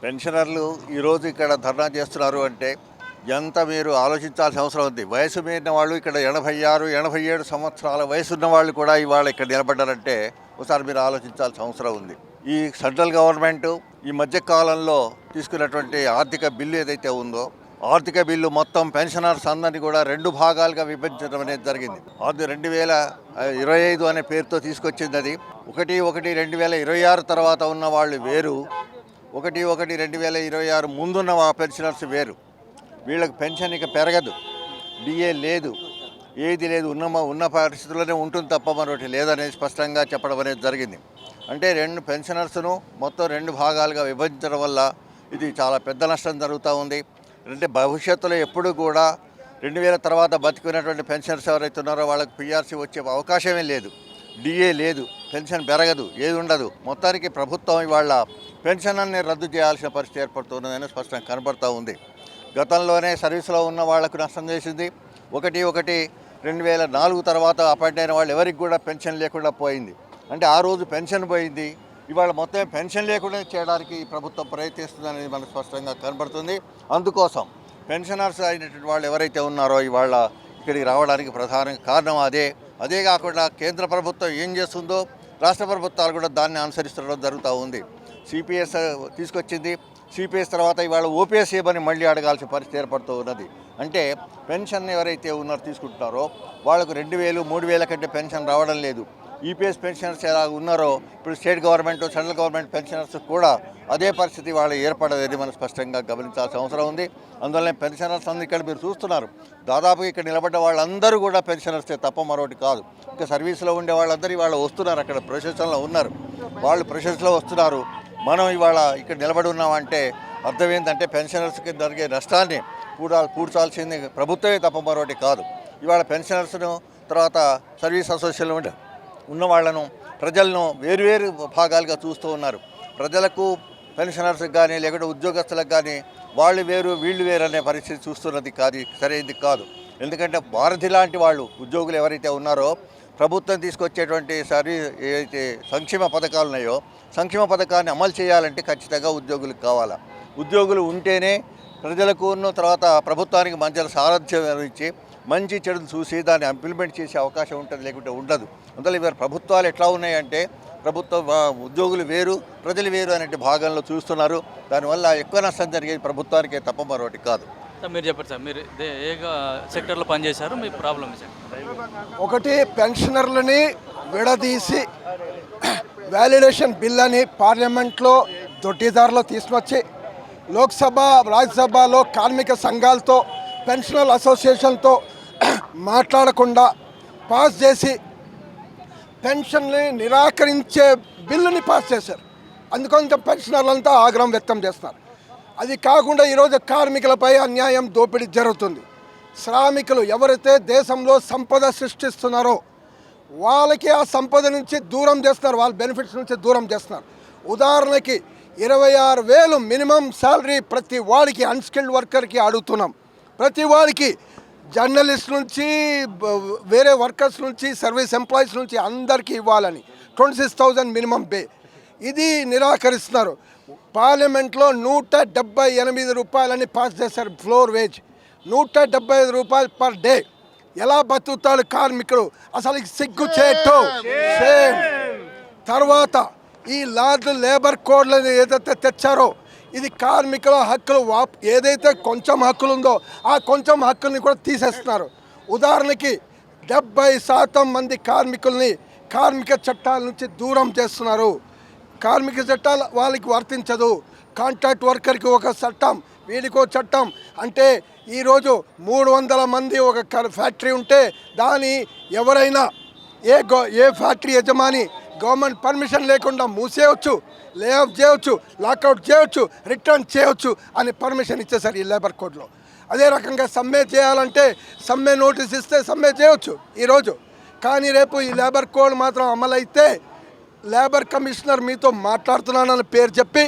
పెన్షనర్లు ఈరోజు ఇక్కడ ధర్నా చేస్తున్నారు అంటే ఎంత మీరు ఆలోచించాల్సిన అవసరం ఉంది. వయసు మీరిన వాళ్ళు ఇక్కడ 86, 87 సంవత్సరాల వయసు ఉన్న వాళ్ళు కూడా ఇవాళ ఇక్కడ నిలబడ్డారంటే ఒకసారి మీరు ఆలోచించాల్సిన అవసరం ఉంది. ఈ సెంట్రల్ గవర్నమెంట్ ఈ మధ్య కాలంలో తీసుకున్నటువంటి ఆర్థిక బిల్లు ఏదైతే ఉందో ఆర్థిక బిల్లు మొత్తం పెన్షనర్స్ అందరినీ కూడా 2 భాగాలుగా విభజించడం అనేది జరిగింది. అది 2025 అనే పేరుతో తీసుకొచ్చింది. అది 1/1/2026 తర్వాత ఉన్న వాళ్ళు వేరు, 1/1/2026 ముందున్న పెన్షనర్స్ వేరు. వీళ్ళకి పెన్షన్ ఇక పెరగదు, డిఏ లేదు, ఏది లేదు, ఉన్న పరిస్థితుల్లోనే ఉంటుంది తప్ప మరొకటి లేదనేది స్పష్టంగా చెప్పడం అనేది జరిగింది. అంటే 2 పెన్షనర్స్ను మొత్తం 2 భాగాలుగా విభజించడం వల్ల ఇది చాలా పెద్ద నష్టం జరుగుతూ ఉంది. అంటే భవిష్యత్తులో ఎప్పుడు కూడా 2000 తర్వాత బతికినటువంటి పెన్షనర్స్ ఎవరైతే ఉన్నారో వాళ్ళకి పిఆర్సీ వచ్చే అవకాశమే లేదు, డిఏ లేదు, పెన్షన్ పెరగదు, ఏది ఉండదు. మొత్తానికి ప్రభుత్వం ఇవాళ పెన్షన్ని రద్దు చేయాల్సిన పరిస్థితి ఏర్పడుతున్నదని స్పష్టంగా కనబడుతూ ఉంది. గతంలోనే సర్వీస్లో ఉన్న వాళ్లకు నష్టం చేసింది. 1/1/2004 తర్వాత అపాయింట్ అయిన వాళ్ళు ఎవరికి కూడా పెన్షన్ లేకుండా పోయింది. అంటే ఆ రోజు పెన్షన్ పోయింది, ఇవాళ మొత్తం పెన్షన్ లేకుండా చేయడానికి ప్రభుత్వం ప్రయత్నిస్తుందనేది మనకు స్పష్టంగా కనబడుతుంది. అందుకోసం పెన్షనర్స్ అయినటువంటి వాళ్ళు ఎవరైతే ఉన్నారో ఇవాళ ఇక్కడికి రావడానికి ప్రధాన కారణం అదే కాకుండా కేంద్ర ప్రభుత్వం ఏం చేస్తుందో రాష్ట్ర ప్రభుత్వాలు కూడా దాన్ని అనుసరిస్తడం జరుగుతూ ఉంది. సిపిఎస్ తీసుకొచ్చింది, సిపిఎస్ తర్వాత ఇవాళ ఓపీఎస్ ఏమని మళ్ళీ అడగాల్సిన పరిస్థితి ఏర్పడుతూ ఉన్నది. అంటే పెన్షన్ ఎవరైతే తీసుకుంటున్నారో వాళ్ళకు 2000, 3000 కంటే పెన్షన్ రావడం లేదు. ఈపీఎస్ పెన్షనర్స్ ఎలా ఉన్నారో ఇప్పుడు state government, central government pensioners కూడా అదే పరిస్థితి వాళ్ళు ఏర్పడేది మనం స్పష్టంగా గమనించాల్సిన అవసరం ఉంది. అందువల్లనే పెన్షనర్స్ అందరూ ఇక్కడ మీరు చూస్తున్నారు, దాదాపు ఇక్కడ నిలబడ్డ వాళ్ళందరూ కూడా పెన్షనర్సే తప్ప మరొకటి కాదు. ఇంకా సర్వీస్లో ఉండే వాళ్ళందరూ ఇవాళ వస్తున్నారు, అక్కడ ప్రొసెషన్లో ఉన్నారు, వాళ్ళు ప్రొసెస్లో వస్తున్నారు. మనం ఇవాళ ఇక్కడ నిలబడి ఉన్నామంటే అర్థం ఏంటంటే పెన్షనర్స్కి జరిగే నష్టాన్ని పూడ్చాల్సింది ప్రభుత్వమే తప్ప మరొకటి కాదు. ఇవాళ పెన్షనర్స్ను తర్వాత సర్వీస్ అసోసియేషన్లో ఉన్న వాళ్ళను ప్రజలను వేరువేరు భాగాలుగా చూస్తూ ఉన్నారు. ప్రజలకు పెన్షనర్స్కి కానీ లేకుంటే ఉద్యోగస్తులకు కానీ వాళ్ళు వేరు వీళ్ళు వేరు అనే పరిస్థితి చూస్తున్నది కాదు, సరైనది కాదు. ఎందుకంటే భారతి లాంటి వాళ్ళు ఉద్యోగులు ఎవరైతే ఉన్నారో ప్రభుత్వం తీసుకొచ్చేటువంటి ఏదైతే సంక్షేమ పథకాలు ఉన్నాయో సంక్షేమ పథకాన్ని అమలు చేయాలంటే ఖచ్చితంగా ఉద్యోగులకు కావాలా. ఉద్యోగులు ఉంటేనే ప్రజలకు తర్వాత ప్రభుత్వానికి మంచి సారథ్యం ఇచ్చి మంచి చెడును చూసి దాన్ని ఇంప్లిమెంట్ చేసే అవకాశం ఉంటుంది, లేకుంటే ఉండదు. అందువల్ల ఇవాళ ప్రభుత్వాలు ఎట్లా ఉన్నాయంటే ఉద్యోగులు వేరు ప్రజలు వేరు అనే భాగంలో చూస్తున్నారు. దానివల్ల ఎక్కువ నష్టం జరిగేది ప్రభుత్వానికే తప్ప మరొకటి కాదు. మీరు చెప్పండి సార్, మీరు ఏ సెక్టర్లో పనిచేశారు, మీ ప్రాబ్లం? ఒకటి, పెన్షనర్లని విడదీసి వ్యాలిడేషన్ బిల్ అని పార్లమెంట్లో దొడ్డిదారిలో తీసుకొచ్చి లోక్సభ రాజ్యసభలో కార్మిక సంఘాలతో పెన్షనర్ అసోసియేషన్తో మాట్లాడకుండా పాస్ చేసి పెన్షన్ని నిరాకరించే బిల్లుని పాస్ చేశారు. అందుకొంచెం పెన్షనర్లంతా ఆగ్రహం వ్యక్తం చేస్తున్నారు. అది కాకుండా ఈరోజు కార్మికులపై అన్యాయం, దోపిడీ జరుగుతుంది. శ్రామికులు ఎవరైతే దేశంలో సంపద సృష్టిస్తున్నారో వాళ్ళకి ఆ సంపద నుంచి దూరం చేస్తున్నారు, వాళ్ళ బెనిఫిట్స్ నుంచి దూరం చేస్తున్నారు. ఉదాహరణకి 26,000 మినిమం శాలరీ ప్రతి వాడికి అన్స్కిల్డ్ వర్కర్కి అడుగుతున్నాం. ప్రతి వాడికి జర్నలిస్ట్ నుంచి వేరే వర్కర్స్ నుంచి సర్వీస్ ఎంప్లాయీస్ నుంచి అందరికీ ఇవ్వాలని 26,000 మినిమం పే. ఇది నిరాకరిస్తున్నారు. పార్లమెంట్లో 178 రూపాయలని పాస్ చేశారు ఫ్లోర్ వేజ్. 175 రూపాయలు పర్ డే. ఎలా బతుకుతాడు కార్మికుడు? అసలు సిగ్గు చేయటం. తర్వాత ఈ లేబర్ కోడ్లను ఏదైతే తెచ్చారో ఇది కార్మికుల హక్కులు ఏదైతే కొంచెం హక్కులు ఉందో ఆ కొంచెం హక్కుల్ని కూడా తీసేస్తున్నారు. ఉదాహరణకి 70% మంది కార్మికుల్ని కార్మిక చట్టాల నుంచి దూరం చేస్తున్నారు. కార్మిక చట్టాలు వాళ్ళకి వర్తించదు. కాంట్రాక్ట్ వర్కర్కి ఒక చట్టం, వీడికో చట్టం. అంటే ఈరోజు 300 మంది ఒక ఫ్యాక్టరీ ఉంటే దాని ఎవరైనా ఏ ఫ్యాక్టరీ యజమాని గవర్నమెంట్ పర్మిషన్ లేకుండా మూసేయవచ్చు, లే ఆఫ్ చేయవచ్చు, లాకౌట్ చేయవచ్చు, రిటర్న్ చేయవచ్చు అని పర్మిషన్ ఇచ్చేసారు ఈ లేబర్ కోడ్లో. అదే రకంగా సమ్మె చేయాలంటే సమ్మె నోటీస్ ఇస్తే సమ్మె చేయవచ్చు ఈరోజు. కానీ రేపు ఈ లేబర్ కోడ్ మాత్రం అమలైతే లేబర్ కమిషనర్ మీతో మాట్లాడుతున్నానని పేరు చెప్పి,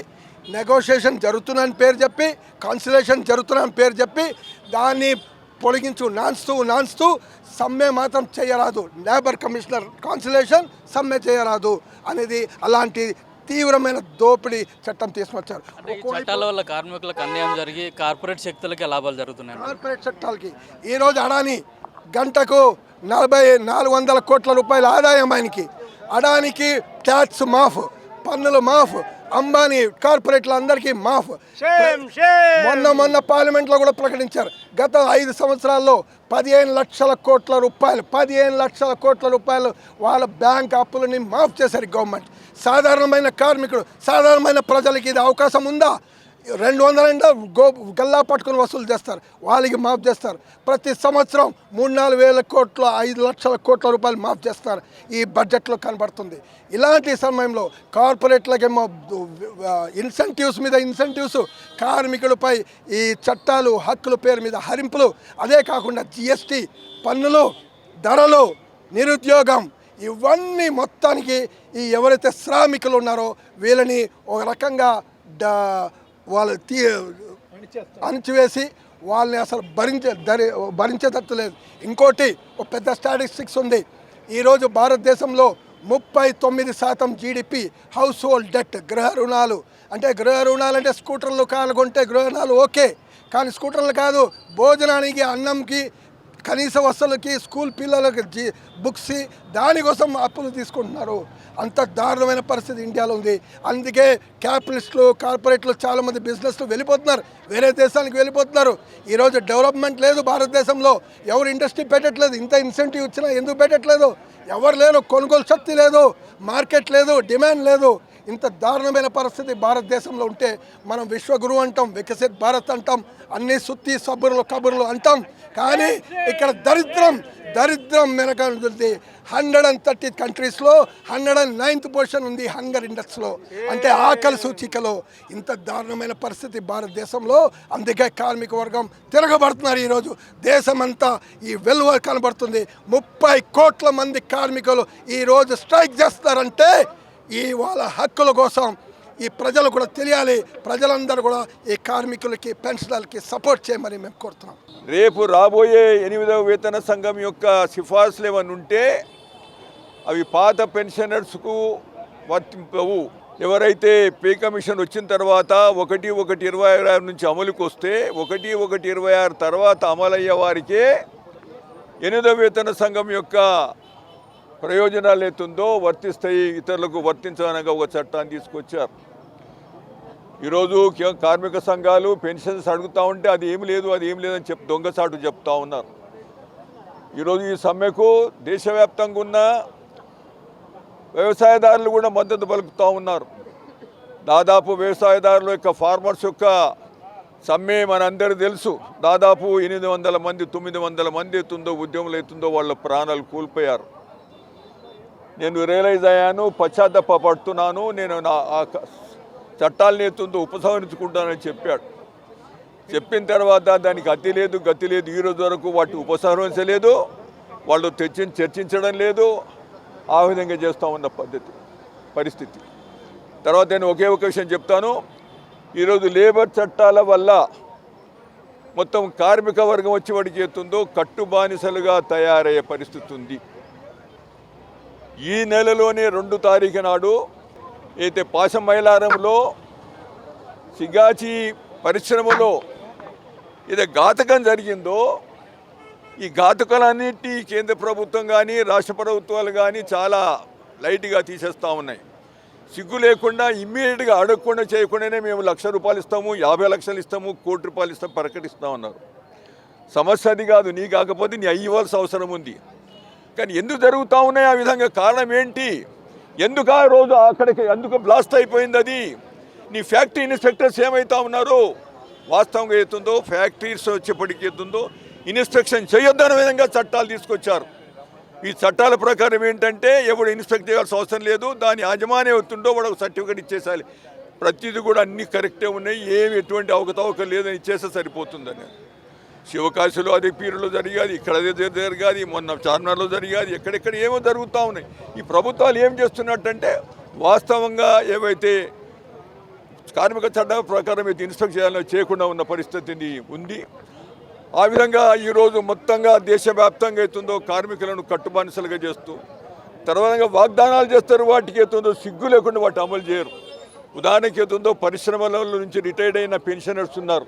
నెగోషియేషన్ జరుగుతున్నాయని పేరు చెప్పి, కాన్సిలేషన్ జరుగుతున్నాయని పేరు చెప్పి దాన్ని పొడిగించు నాన్స్తూ సమ్మె మాత్రం చేయరాదు. లేబర్ కమిషనర్ కాన్సిలేషన్ సమ్మె చేయరాదు అనేది అలాంటి తీవ్రమైన దోపిడీ చట్టం తీసుకొచ్చారు. అంటే ఈ చట్టాల వల్ల కార్మికులకు అన్యాయం జరిగి కార్పొరేట్ శక్తులకే లాభాలు జరుగుతున్నాయి. కార్పొరేట్ చట్టాలకి ఈరోజు అడాని గంటకు 400 కోట్ల రూపాయల ఆదాయం ఆయనకి. అడానికి ట్యాక్స్ మాఫ్, పన్నులు మాఫ్, అంబానీ కార్పొరేట్ల అందరికీ మాఫ్. మొన్న పార్లమెంట్లో కూడా ప్రకటించారు. గత 5 సంవత్సరాల్లో 15 లక్షల కోట్ల రూపాయలు వాళ్ళ బ్యాంక్ అప్పులని మాఫ్ చేశారు గవర్నమెంట్. సాధారణమైన కార్మికుడు, సాధారణమైన ప్రజలకి ఇది అవకాశం ఉందా? 200 గల్లా పట్టుకుని వసూలు చేస్తారు, వాళ్ళకి మాఫ్ చేస్తారు. ప్రతి సంవత్సరం 3-4 వేల కోట్ల 5 లక్షల కోట్ల రూపాయలు మాఫ్ చేస్తారు. ఈ బడ్జెట్లో కనబడుతుంది. ఇలాంటి సమయంలో కార్పొరేట్లకేమో ఇన్సెంటివ్స్, కార్మికులపై ఈ చట్టాలు, హక్కుల పేరు మీద హరింపులు, అదే కాకుండా జిఎస్టీ, పన్నులు, ధరలు, నిరుద్యోగం, ఇవన్నీ మొత్తానికి ఈ ఎవరైతే శ్రామికులు ఉన్నారో వీళ్ళని ఒక రకంగా వాళ్ళు అణిచివేసి వాళ్ళని అసలు భరించేటట్టు లేదు. ఇంకోటి ఒక పెద్ద స్టాటిస్టిక్స్ ఉంది. ఈరోజు భారతదేశంలో 39% జీడిపి హౌస్ హోల్డ్ డెట్, గృహ రుణాలు. అంటే స్కూటర్లు, కార్లు కొంటే గృహ రుణాలు ఓకే, కానీ స్కూటర్లు కాదు, భోజనానికి, అన్నంకి, కనీస వసతులకి, స్కూల్ పిల్లలకి బుక్స్, దానికోసం అప్పులు తీసుకుంటున్నారు. అంత దారుణమైన పరిస్థితి ఇండియాలో ఉంది. అందుకే క్యాపిటలిస్టులు, కార్పొరేట్లు చాలామంది బిజినెస్లు వెళ్ళిపోతున్నారు, వేరే దేశానికి వెళ్ళిపోతున్నారు. ఈరోజు డెవలప్మెంట్ లేదు భారతదేశంలో, ఎవరు ఇండస్ట్రీ పెట్టట్లేదు. ఇంత ఇన్సెంటివ్ ఇచ్చినా ఎందుకు పెట్టట్లేదు? ఎవరు లేరు, కొనుగోలు శక్తి లేదు, మార్కెట్ లేదు, డిమాండ్ లేదు. ఇంత దారుణమైన పరిస్థితి భారతదేశంలో ఉంటే మనం విశ్వగురు అంటాం, వికసిత్ భారత్ అంటాం, అన్ని సుత్తి కబుర్లు అంటాం. కానీ ఇక్కడ దరిద్రం మెనకంటుంది. 130 కంట్రీస్లో 109th పొజిషన్ ఉంది హంగర్ ఇండెక్స్లో, అంటే ఆకలి సూచికలో. ఇంత దారుణమైన పరిస్థితి భారతదేశంలో. అందుకే కార్మిక వర్గం తిరగబడుతున్నారు. ఈరోజు దేశమంతా ఈ వెలువ కనబడుతుంది. 30 కోట్ల మంది కార్మికులు ఈరోజు స్ట్రైక్ చేస్తారంటే ఈ వాళ్ళ హక్కుల కోసం ఈ ప్రజలు కూడా తెలియాలి. ప్రజలందరూ కూడా ఈ కార్మికులకి, పెన్షనర్లకి సపోర్ట్ చేయమని మేము కోరుతున్నాం. రేపు రాబోయే 8వ వేతన సంఘం యొక్క సిఫార్సులు ఏమన్నా ఉంటే అవి పాత పెన్షనర్స్కు వర్తింపవు. ఎవరైతే పే కమిషన్ వచ్చిన తర్వాత 1/1/26 నుంచి అమలుకు వస్తే 1/1/26 తర్వాత అమలయ్యే వారికే 8వ వేతన సంఘం యొక్క ప్రయోజనాలు ఏతుందో వర్తిస్తాయి, ఇతరులకు వర్తించడానికి ఒక చట్టాన్ని తీసుకొచ్చారు. ఈరోజు కార్మిక సంఘాలు పెన్షన్స్ అడుగుతూ ఉంటే అది ఏమి లేదని దొంగసాటు చెప్తా ఉన్నారు. ఈరోజు ఈ సమ్మెకు దేశవ్యాప్తంగా ఉన్న వ్యవసాయదారులు కూడా మద్దతు పలుకుతూ ఉన్నారు. దాదాపు వ్యవసాయదారుల యొక్క ఫార్మర్స్ యొక్క సమ్మె మనందరికీ తెలుసు. దాదాపు 800 మంది 900 మంది అవుతుందో ఉద్యమంలో అవుతుందో వాళ్ళ ప్రాణాలు కోల్పోయారు. నేను రియలైజ్ అయ్యాను, పశ్చాత్తాపడుతున్నాను. నేను నా చట్టాలని ఎత్తుందో ఉపసంహరించుకుంటానని చెప్పాడు. చెప్పిన తర్వాత దానికి గతి లేదు. ఈరోజు వరకు వాటి ఉపసంహరించలేదు, వాళ్ళు చర్చించడం లేదు. ఆ విధంగా చేస్తూ ఉన్న పరిస్థితి. తర్వాత నేను ఒకే ఒక విషయం చెప్తాను. ఈరోజు లేబర్ చట్టాల వల్ల మొత్తం కార్మిక వర్గం వచ్చి వాడికి ఎత్తుందో కట్టుబానిసలుగా తయారయ్యే పరిస్థితి ఉంది. ఈ నెలలోనే 2వ తారీఖు నాడు అయితే పాశమైలారంలో సిగాచి పరిశ్రమలో ఏదో ఘాతకం జరిగిందో, ఈ ఘాతకాలన్నింటి కేంద్ర ప్రభుత్వం కానీ రాష్ట్ర ప్రభుత్వాలు కానీ చాలా లైట్గా తీసేస్తూ ఉన్నాయి. సిగ్గు లేకుండా ఇమ్మీడియట్గా అడగకుండా చేయకుండానే మేము ₹1,00,000 ఇస్తాము, 50 లక్షలు ఇస్తాము, ₹1,00,00,000 ఇస్తాం ప్రకటిస్తూ ఉన్నారు. సమస్య అది కాదు, నీ కాకపోతే నీ అయ్యవలసిన అవసరం ఉంది. కానీ ఎందుకు జరుగుతూ ఉన్నాయి ఆ విధంగా? కారణం ఏంటి? ఎందుకు ఆ రోజు అక్కడికి ఎందుకు బ్లాస్ట్ అయిపోయింది? అది నీ ఫ్యాక్టరీ ఇన్స్పెక్టర్స్ ఏమవుతా ఉన్నారు? వాస్తవంగా అవుతుందో ఫ్యాక్టరీస్ వచ్చేప్పటికి అవుతుందో ఇన్స్పెక్షన్ చేయొద్దనే విధంగా చట్టాలు తీసుకొచ్చారు. ఈ చట్టాల ప్రకారం ఏంటంటే ఎవడు ఇన్స్పెక్ట్ చేయాల్సిన అవసరం లేదు, దాని యజమాని అవుతుండో వాడు సర్టిఫికేట్ ఇచ్చేసాలి. ప్రతిదీ కూడా అన్నీ కరెక్టే ఉన్నాయి, ఏమి ఎటువంటి అవకతవక లేదని ఇచ్చేస్తే సరిపోతుందని. శివకాశిలో అది పీరులో జరిగాది, ఇక్కడ అదే జరిగాది, మొన్న చార్మినార్లో జరిగాది, ఎక్కడెక్కడ ఏమో జరుగుతూ ఉన్నాయి. ఈ ప్రభుత్వాలు ఏం చేస్తున్నట్టంటే వాస్తవంగా ఏవైతే కార్మిక చట్టాల ప్రకారం అయితే ఇన్స్పెక్ట్ చేయాలో చేయకుండా ఉన్న పరిస్థితి ఉంది. ఆ విధంగా ఈరోజు మొత్తంగా దేశవ్యాప్తంగా అవుతుందో కార్మికులను కట్టుబానిసలుగా చేస్తూ తర్వాత వాగ్దానాలు చేస్తారు, వాటికి ఏతుందో సిగ్గు లేకుండా వాటి అమలు చేయరు. ఉదాహరణకి ఏతుందో పరిశ్రమల నుంచి రిటైర్డ్ అయిన పెన్షనర్స్ ఉన్నారు,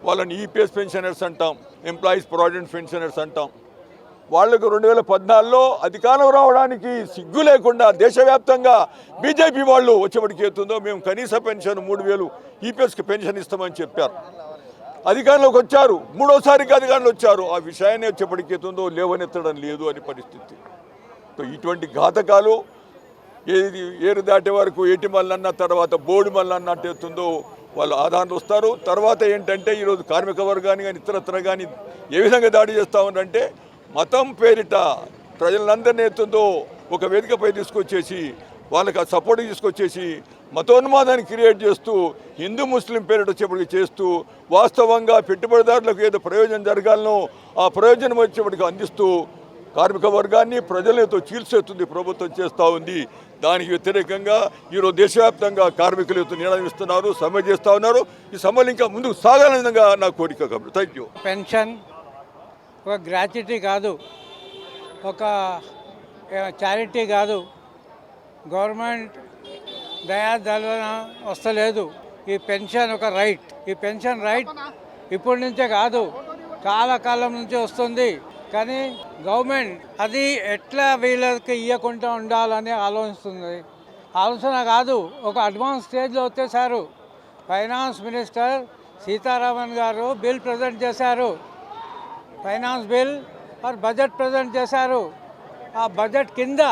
వాళ్ళని ఈపీఎస్ పెన్షనర్స్ అంటాం, ఎంప్లాయీస్ ప్రావిడెంట్ పెన్షనర్స్ అంటాం. వాళ్లకు 2014లో అధికారం రావడానికి సిగ్గు లేకుండా దేశవ్యాప్తంగా బీజేపీ వాళ్ళు వచ్చేప్పటికి ఏతుందో మేము కనీస పెన్షన్ 3000 ఈపీఎస్కి పెన్షన్ ఇస్తామని చెప్పారు. అధికారంలోకి వచ్చారు, మూడోసారికి అధికారంలో వచ్చారు, ఆ విషయాన్ని వచ్చేప్పటికి ఏతుందో లేవనెత్తడం లేదు అని పరిస్థితి. ఇటువంటి ఘాతకాలు ఏరు దాటే వరకు ఏటి మల్లన్న తర్వాత బోడి మల్లన్న అంటే ఎత్తుందో వాళ్ళు ఆధారాలు వస్తారు. తర్వాత ఏంటంటే ఈరోజు కార్మిక వర్గాన్ని కానీ ఇతరత్ర కానీ ఏ విధంగా దాడి చేస్తూ ఉన్నారంటే మతం పేరిట ప్రజలందరినీ ఎత్తుందో ఒక వేదికపై తీసుకొచ్చేసి వాళ్ళకి ఆ సపోర్ట్ తీసుకొచ్చేసి మతోన్మాదాన్ని క్రియేట్ చేస్తూ హిందూ ముస్లిం పేరిట వచ్చేప్పటికి చేస్తూ వాస్తవంగా పెట్టుబడిదారులకు ఏదో ప్రయోజనం జరగాలనో ఆ ప్రయోజనం వచ్చేప్పటికి అందిస్తూ కార్మిక వర్గాన్ని ప్రజలతో చీల్చేస్తుంది ప్రభుత్వం చేస్తూ ఉంది. దానికి వ్యతిరేకంగా ఈరోజు దేశవ్యాప్తంగా కార్మికులు నిర్ణయిస్తున్నారు, సమ్మె చేస్తూ ఉన్నారు. ఈ సమ్మెలు ఇంకా ముందుకు సాగాలనే విధంగా నా కోరిక. కాబట్టి థ్యాంక్ యూ. పెన్షన్ ఒక గ్రాట్యుటీ కాదు, ఒక చారిటీ కాదు, గవర్నమెంట్ దయాదలన వస్తలేదు. ఈ పెన్షన్ ఒక రైట్. ఈ పెన్షన్ రైట్ ఇప్పటి నుంచే కాదు, చాలా కాలం నుంచి వస్తుంది. కానీ గవర్నమెంట్ అది ఎట్లా వీళ్ళకి ఇవ్వకుండా ఉండాలని ఆలోచిస్తుంది. ఆలోచన కాదు, ఒక అడ్వాన్స్ స్టేజ్లో వచ్చేసారు. ఫైనాన్స్ మినిస్టర్ సీతారామన్ గారు బిల్ ప్రజెంట్ చేశారు, ఫైనాన్స్ బిల్ और బడ్జెట్ ప్రజెంట్ చేశారు. ఆ బడ్జెట్ కింద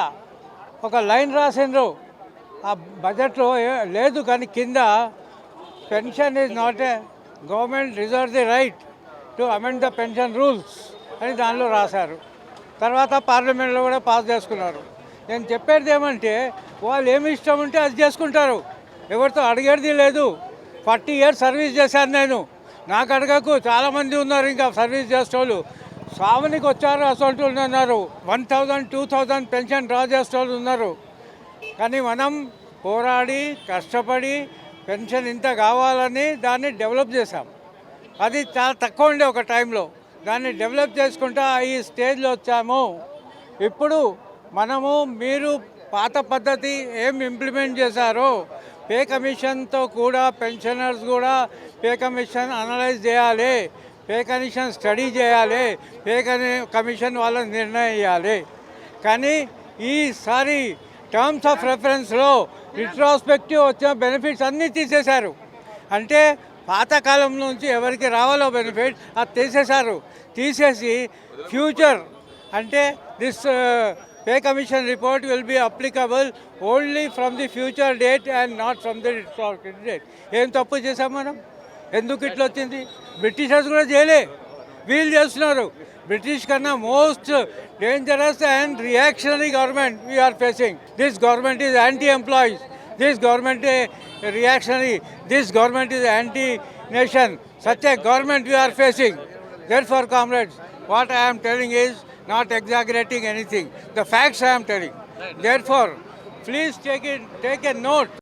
ఒక లైన్ రాసిండ్రు, ఆ బడ్జెట్లో లేదు కానీ కింద pension is not a government reserve the right to amend the pension rules అని దానిలో రాశారు. తర్వాత పార్లమెంట్లో కూడా పాస్ చేసుకున్నారు. నేను చెప్పేది ఏమంటే వాళ్ళు ఏమి ఇష్టం ఉంటే అది చేసుకుంటారు, ఎవరితో అడిగేది లేదు. 40 years సర్వీస్ చేశాను నేను, నాకు అడగకు, చాలామంది ఉన్నారు ఇంకా సర్వీస్ చేసేవాళ్ళు. స్వామినికి వచ్చారు అసలు ఉన్నారు, 1000 2000 పెన్షన్ డ్రా చేసేవాళ్ళు ఉన్నారు. కానీ మనం పోరాడి కష్టపడి పెన్షన్ ఇంత కావాలని దాన్ని డెవలప్ చేశాం. అది చాలా తక్కువ ఉండే ఒక టైంలో, దాన్ని డెవలప్ చేసుకుంటా ఈ స్టేజ్లో వచ్చాము. ఇప్పుడు మనము మీరు పాత పద్ధతి ఏం ఇంప్లిమెంట్ చేశారో పే కమిషన్తో కూడా పెన్షనర్స్ కూడా పే కమిషన్ అనలైజ్ చేయాలి, పే కమిషన్ స్టడీ చేయాలి, పే కమిషన్ వాళ్ళని నిర్ణయం చేయాలి. కానీ ఈసారి టర్మ్స్ ఆఫ్ రెఫరెన్స్లో రిట్రాస్పెక్టివ్ వచ్చిన బెనిఫిట్స్ అన్నీ తీసేశారు. అంటే పాతకాలం నుంచి ఎవరికి రావాలో బెనిఫిట్ అది తీసేశారు. తీసేసి ఫ్యూచర్ అంటే this pay commission report will be applicable only from the future date and not from the retrospective date. ఏం తప్పు చేసాం మనం? ఎందుకు ఇట్లా వచ్చింది? బ్రిటిషర్స్ కూడా చేయలే, వీళ్ళు చేస్తున్నారు. బ్రిటిష్ కన్నా most dangerous and reactionary government we are facing. This government is anti employees, this government is reactionary, this government is anti-nation. Such a government we are facing. Therefore, comrades, what I am telling is not exaggerating anything. The facts I am telling. Therefore, please take a note.